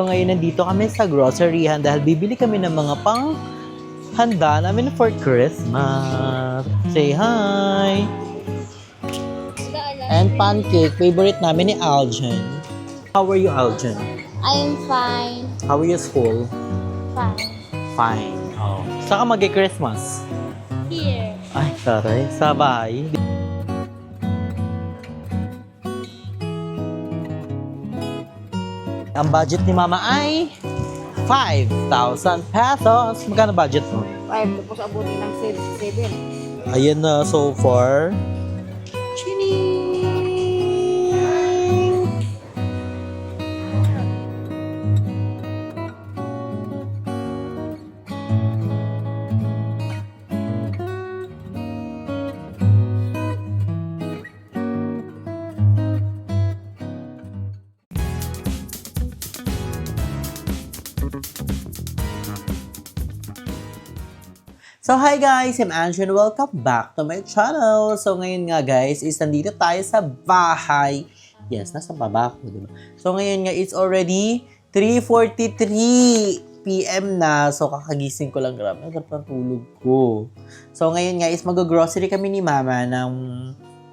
So ngayon nandito kami sa groceryhan dahil bibili kami ng mga handa namin for Christmas. Say hi! And pancake, favorite namin ni Aljan. How are you, Aljan? I'm fine. How are you school? Fine. Fine. Oh. Saan ka mag-Christmas? Here. Ay, taray. Sa bahay. Ang budget ni Mama ay 5,000 pesos. Magkano budget mo? 5. Tapos abutin ng 7. Ayan na so far. Chining! So hi guys, I'm Andrew and welcome back to my channel. So ngayon nga guys, is nandito tayo sa bahay. Yes, nasa baba ko, diba? So ngayon nga, it's already 3:43 PM na. So kakagising ko lang, grabe, ang tulog ko. So ngayon nga, is mag-grocery kami ni Mama ng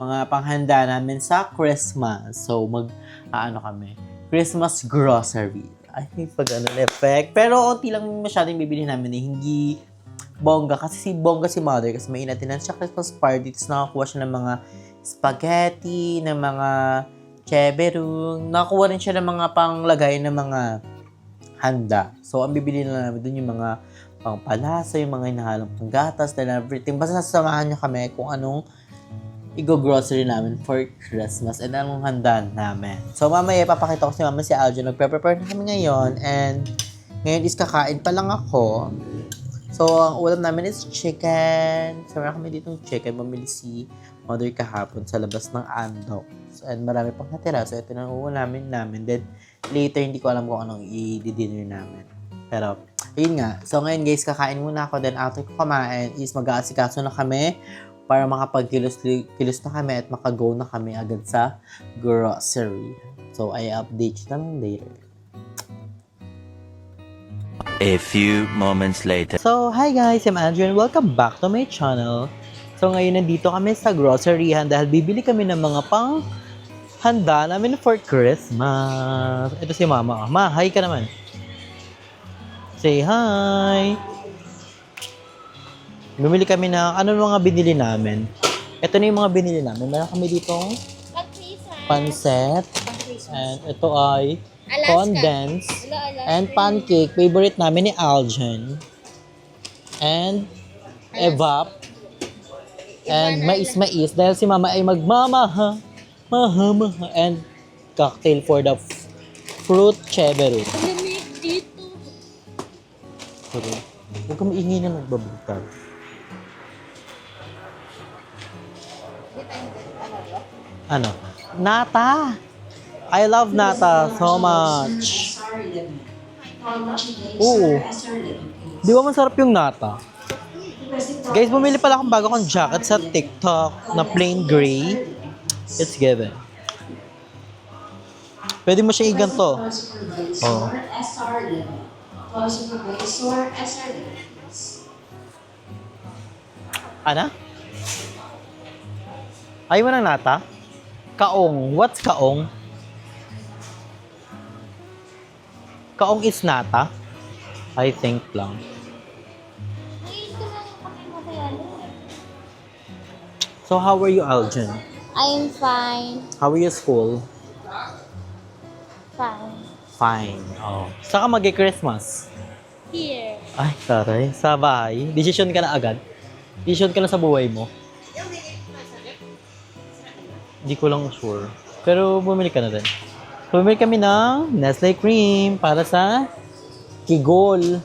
mga panghanda namin sa Christmas. So kami, Christmas grocery. I think pag effect. Pero onti lang masyadong bibili namin eh, hindi bongga. Kasi si mother, kasi may inatinan siya Christmas party, tapos nakakuha siya ng mga spaghetti, ng mga cheberung, nakakuha rin siya ng mga panglagay ng mga handa. So, ang bibili na namin dun yung mga pangpalasa, yung mga hinahalang panggatas, and everything. Basta sasamahan niyo kami kung anong i-grocery namin for Christmas and anong handa namin. So, mamaya papakita ko si Mama si Aljo. Nagpe-prepare na kami ngayon, and ngayon is kakain pa lang ako. So, ang ulam namin is chicken. So, meron kami ditong chicken. Bumili si mother kahapon sa labas ng Andok. So, and marami pang natira. So, ito na ang uulamin namin. Then, later, hindi ko alam kung anong i-dinner namin. Pero, ayun nga. So, ngayon guys, kakain muna ako. Then, after ko kumain is mag-aasikaso na kami para makapag-kilos na kami at makago na kami agad sa grocery. So, I update na lang later. A few moments later. So, hi guys, I'm Andrew and welcome back to my channel. So, ngayon nandito kami sa groceryhan dahil bibili kami ng mga handa namin for Christmas. Ito si Mama. Ma, hi ka naman. Say hi. Bumili kami ng ano mga binili namin. Ito na yung mga binili namin. Meron kami ditong panset. And ito ay condensed and pancake, favorite namin ni Aljan. And evap. And mais dahil si Mama ay magmamaha. Maha. And cocktail for the fruit cheberu. Lamig dito. Sorry. Huwag ka maingay na nagbabagtag. Ano? Nata! I love nata so much. Oo. Di ba masarap yung nata? Guys, bumili pala akong bago kong jacket sa TikTok na plain gray. It's given. Pwede mo siya iganto. Oh. Ana? Ayaw mo ng nata? Kaong. What's kaong? Kaong is nata? I think lang. So, how are you, Aljan? I'm fine. How are you school? Fine. Fine. Oh. Saan ka mag-Christmas? Here. Ay, taray. Sa bahay. Decision ka na agad? Decision ka na sa buhay mo? Hindi ko lang sure. Pero bumili ka na din. So, bumili kami ng Nestle Cream para sa Kigol.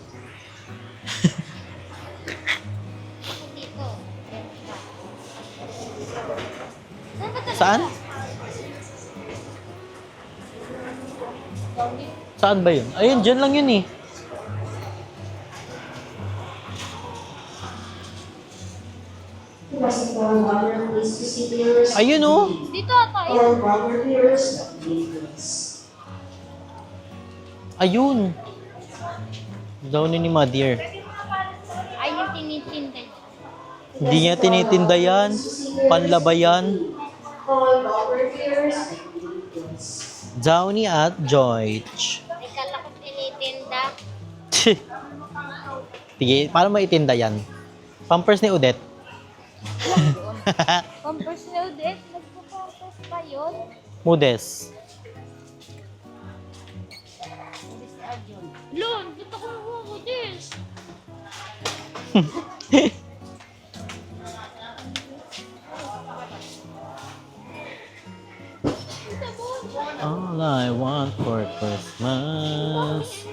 Saan? Saan ba yun? Ayun, dyan lang yun eh. Ayun oh. Dito ata yun. Ayun. Daw ni Mother. Ay, yung tinitinda. Hindi niya tinitinda yan. Panlaba yan. Downy at George. Ikala ko tinitinda. Sige, paano maitinda yan? Pampers ni Odette. Pampers na ulit. Nagpo-pampers pa yun. Mudes. Lon, dito ko ko this. All I want for Christmas.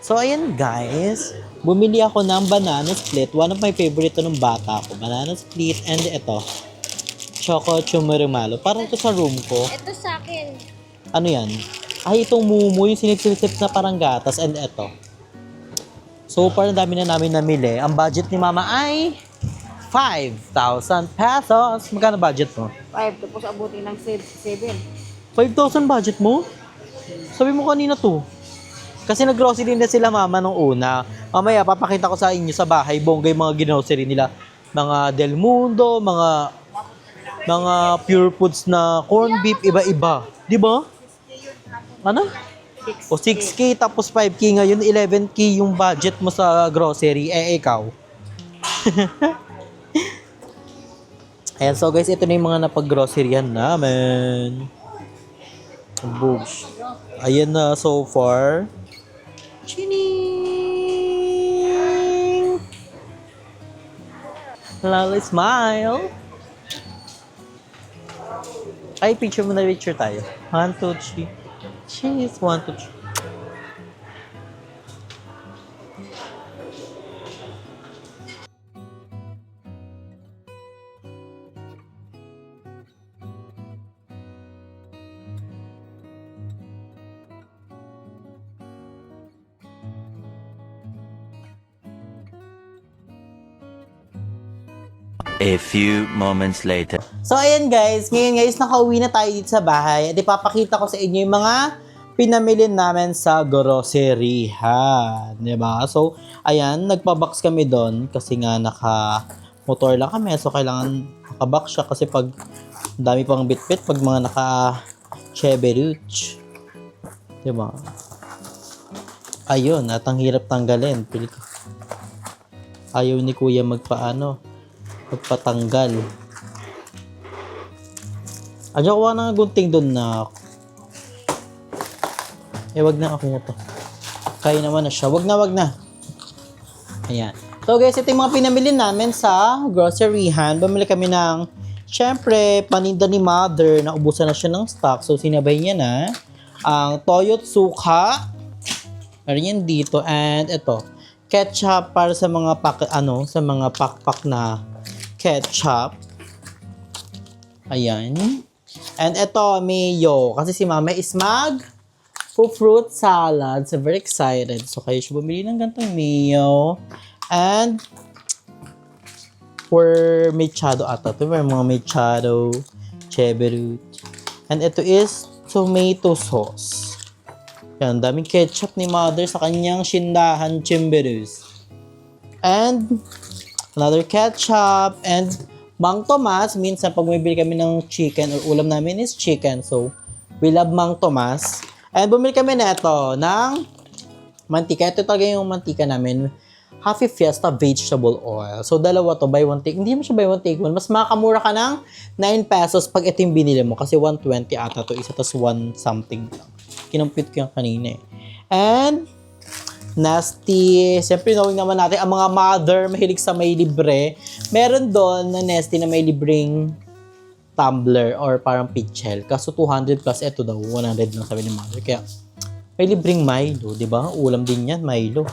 So, ayan guys. Bumili ako ng banana split. One of my favorite to nung bata ko. Banana split and ito. Choco Chumurumalo. Parang ito sa room ko. Ito sa akin. Ano yan? Ay, itong mumu. Yung sinipsip na parang gatas. And ito. So, parang dami na namin namili. Ang budget ni Mama ay 5,000 pesos. Magkano budget mo? 5, tapos abutin ng 7. 5,000 budget mo? Sabi mo kanina to. Kasi nag-grocery na sila mama nung una. Mamaya, papakita ko sa inyo sa bahay, bongga yung mga grocery nila. Mga Del Mundo, mga pure foods na corned beef, iba-iba. Di ba? Ano? O 6K tapos 5K ngayon, 11K yung budget mo sa grocery. Ikaw. Ayan, so guys, ito na yung mga napag-groceryan namin. Boosh. Ayan na so far. Chining! Lala smile! Ay, picture tayo. 1, 2, 3. Cheese, 1, 2, 3. A few moments later. So, ayan guys. Ngayon guys, nakauwi na tayo dito sa bahay. At ipapakita ko sa inyo yung mga pinamili namin sa groceryhan. Diba? So, ayan. Nagpa-box kami doon kasi nga naka-motor lang kami. So, kailangan naka-box siya kasi pag dami pang bit-bit pag mga naka-cheberuch. Diba? Ayun. At ang hirap tanggalin. Ayaw ni kuya magpatanggal. Adyo ko na gunting doon na. Wag na ako to. Kaya naman na siya. Wag na. Ayan. So guys, ito yung mga pinamili namin sa groceryhan. Bumili kami ng, syempre, paninda ni Mother. Naubusan na siya ng stock. So sinabay niya na ang Toyo Tsuka. Meron yan dito. And ito, ketchup para sa mga sa mga pakpak na ketchup. Ayan. And ito, mayo. Kasi si Mama is fruit salad. So, very excited. So, kayo siya bumili ng ganitong mayo. And for machado ata. Ito may mga machado, cheberut. And ito is tomato sauce. Yan, daming ketchup ni Mother sa kanyang shindahan chimberus. And another ketchup and Mang Tomas. Minsan pag bumibili kami ng chicken or ulam namin is chicken. So, we love Mang Tomas. And bumili kami na ito ng mantika. Ito talaga yung mantika namin. Happy Fiesta vegetable oil. So, dalawa to, buy one take. Hindi naman siya buy one take one. Mas makakamura ka ng 9 pesos pag ito yung binili mo. Kasi 120 ata to isa, tas 1 something lang. Kinumpute ko yung kanina eh. And, Nasty. Siyempre, knowing naman natin, ang mga mother, mahilig sa may libre. Meron doon na Nasty na may libreng tumbler or parang pitchel. Kaso 200 plus, ito daw, 100 lang sabi ni mother. Kaya, may libreng Milo, di ba? Ulam din yan, Milo.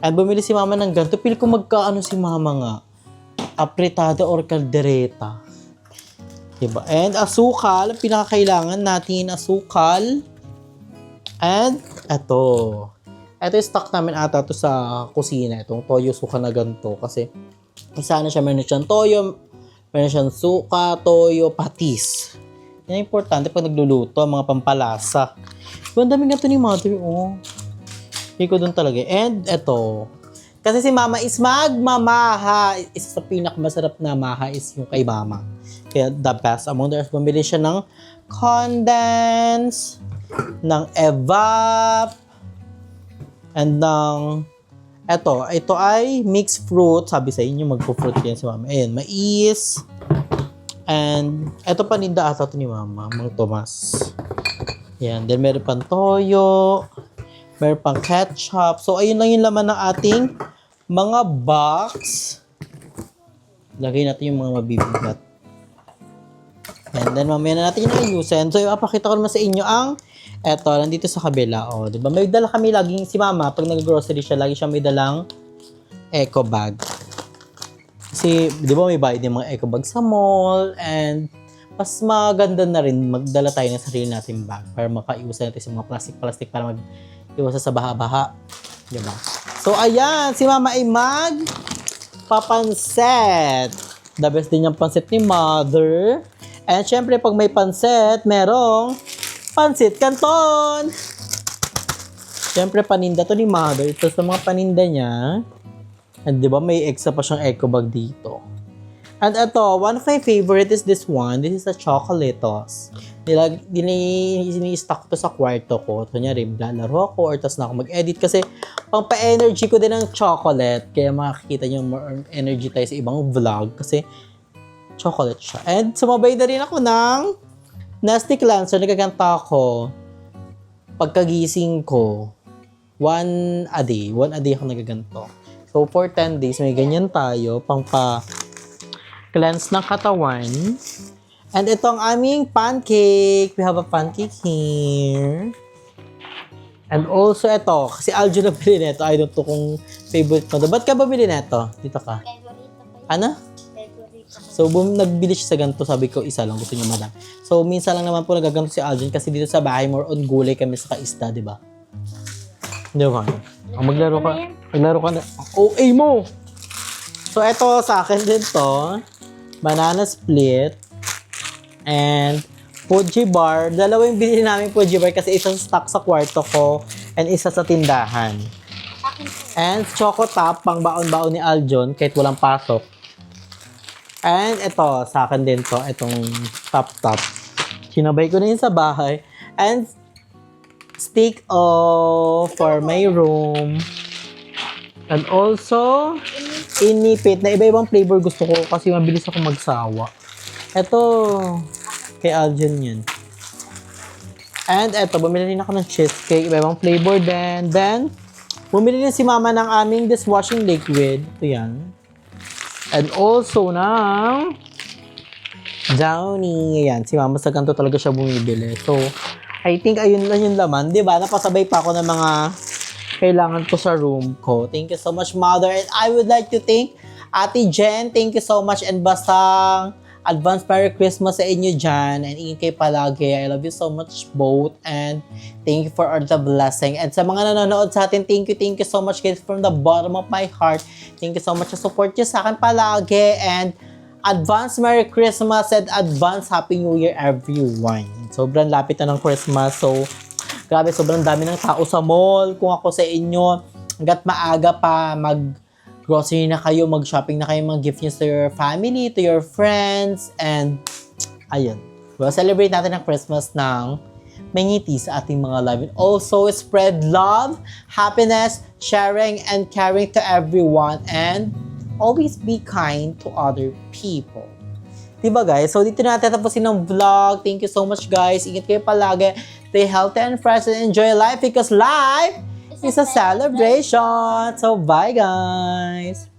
And bumili si mama ng ganito. Pili ko magkaano si mama nga. Apretada or kaldereta. Diba? And asukal. Ang pinakakailangan natin, asukal. And ito. Ito yung stock namin ata to sa kusina. Itong toyo suka na ganito. Kasi isa na siya. Meron siyang toyo. Meron siyang suka, toyo, patis. Yan ang importante pag nagluluto. Mga pampalasa. Ang daming ganito ni mother. Oh. Hindi ko doon talaga. And eto. Kasi si mama is magmamaha. Isa sa pinakamasarap na maha is yung kay mama. Kaya the best among the rest. Bumili siya ng condense, ng evap, and ng ito ay mixed fruit. Sabi sa inyo, magpo-fruit yan si mama. Ayan, mais. And eto paninda ata ito ni mama, Mang Tomas. Yan. Then meron pang toyo. Meron pang ketchup. So, ayun lang yung laman ng ating mga box. Lagay natin yung mga mabibigat. And then, mamaya na natin yung ayusin. So, ipapakita ko naman sa inyo ang eto, nandito sa kabila. O, diba? May dala kami laging, si mama, pag nag-grocery siya, lagi siya may dalang eco bag. Kasi, di ba may bayad yung mga eco bag sa mall. And, mas maganda na rin magdala tayo ng sarili natin bag para makaiwasan natin sa mga plastic para iwasan sa baha-baha. Diba? So, ayan. Si mama ay papanset. The best din yung pansit ni mother. And syempre, pag may pansit, merong pansit canton. Syempre, paninda to ni mother. Ito sa mga paninda niya. And diba, may extra pa siyang eco bag dito. And ito, one of my favorite is this one. This is a chocolatos. Dini-stock to sa kwarto ko. Kunyari, lalaro ako or tas na ako mag-edit. Kasi, pang pa-energy ko din ng chocolate. Kaya makikita nyo more energy tayo sa ibang vlog. Kasi, chocolate siya. And sumabay na rin ako ng Nasty Cleanser. Nagkakanta ako pagkagising ko. One a day ako nagaganto. So, for 10 days, may ganyan tayo. Pang cleanse ng katawan. And ito ang aming pancake. We have a pancake here. And also ito, kasi Aljo na bili nito. I don't know kung favorite mo. Ba't ka ba bili nito? Dito ka. Ano? So, nagbili siya sa ganito. Sabi ko, isa lang. Gusto niya madam. So, minsan lang naman po nagaganto si Aljon kasi dito sa bahay, more on gulay kami sa kaista, di ba? Di ba? Maglaro ka na. OA mo! So, ito sa akin din to. Banana split. And Fuji bar. Dalawa yung binili namin Fuji bar kasi isang stock sa kwarto ko and isa sa tindahan. And Choco Top, pang baon-baon ni Aljon kahit walang pasok. And ito, sa akin din to. Itong top. Sinabay ko na yun sa bahay. And stick for my room. And also, inipit na iba-ibang flavor gusto ko kasi mabilis ako magsawa. Ito, kay Aljon yun. And eto, bumili rin ako ng cheesecake, iba-ibang flavor din. Then, bumili rin si mama ng aming dishwashing liquid. Ito yan. And also ng Downy. Ayan, si mama sa ganito talaga siya bumibili. So, I think ayun lang yung laman. Diba? Napasabay pa ako ng mga kailangan ko sa room ko. Thank you so much, mother. And I would like to thank Ate Jen. Thank you so much. And basta advance Merry Christmas sa inyo dyan. And ingat kayo palagi. I love you so much both. And thank you for all the blessing. And sa mga nanonood sa atin, thank you so much guys from the bottom of my heart. Thank you so much sa support nyo sa akin palagi. And advance Merry Christmas and advance Happy New Year everyone. Sobrang lapit na ng Christmas. So, grabe, sobrang dami ng tao sa mall. Kung ako sa inyo, hanggat maaga pa, mag-grocery na kayo, mag-shopping na kayo, mag-gift nyo to your family, to your friends, and ayun. Well, celebrate natin ang Christmas ng may ngiti sa ating mga live. And also, spread love, happiness, sharing, and caring to everyone. And always be kind to other people. Diba guys? So dito natin tapusin ng vlog. Thank you so much guys. Ingat kayo palagi. Stay healthy and fresh and enjoy life because life is a celebration. So bye guys!